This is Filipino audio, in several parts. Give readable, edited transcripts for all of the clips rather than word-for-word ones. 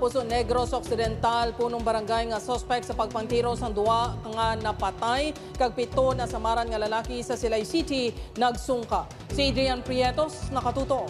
Puso Negros Occidental, punong barangay nga suspek sa pagpangtiro sang duwa nga napatay kag 7 nasamaran nga lalaki sa Silay City nagsungka. Si Adrian Prietos nakatuto.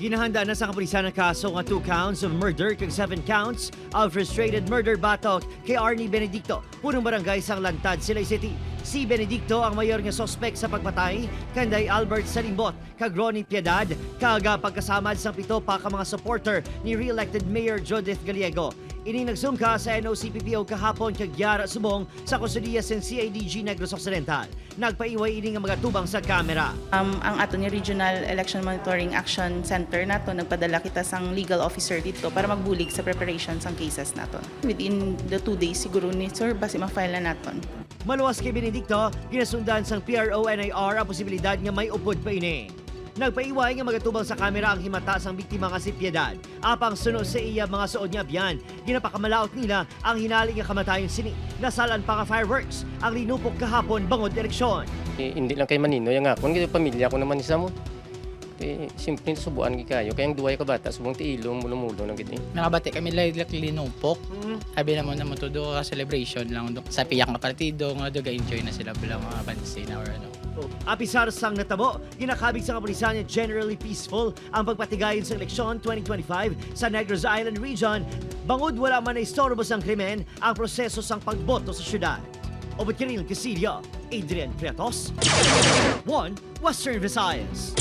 Ginahanda na sa kapulisan ng kaso nga 2 counts of murder kag 7 counts of frustrated murder batok kay Arnie Benedicto, punong barangay sang Lantad, Silay City. Si Benedicto ang mayor nga sospek sa pagpatay kanday Albert Salimbot kag Ronnie Piedad kaga pagkasamad sang 7 pa ka mga supporter ni re-elected Mayor Judith Gallego. Ini nagsungka sa NOCPPO kahapon kag Yara Subong sa Kusudiya sen CIDG Negros Occidental. Nagpaiway ini nga magatubang sa kamera. Ang ato ni Regional Election Monitoring Action Center nato nagpadala kita sang legal officer dito para magbulig sa preparation sang cases naton. Within the 2 days siguro ni sir basi ma-file na naton. Maluwas kay Benedicto, ginasundan sang PRO-NIR ang posibilidad nga may upod pa ini. Nagpaiway nga magatubang sa kamera ang himata sang biktima nga si Piedad. Apang sunod sa iya mga suod niya biyan, ginapakamalaot nila ang hinali nga kamatayon sini. Nasalan pa nga fireworks ang linupok kahapon bangod eleksyon. Hindi lang kay manino yung ako, hindi pamilya ko naman isa mo. Simple subuan kayo, kaya ang duway ka bata, subong ti ilong mulo-mulo na gini. Nakabati kami like linupok. Sabi naman na mo to do ka celebration lang do. Sa piyak nga partido nga do ga-enjoy na sila bilang mga pansin or ano. Apisar sang natabo, ginakabig sa kapulisan niya generally peaceful ang pagpatigayon sa eleksyon 2025 sa Negros Island Region. Bangod wala man na istorbo sang krimen ang proseso sang pagboto sa syudad. Obot Kiril Casillo, Adrian Prietos, 1 Western Visayas.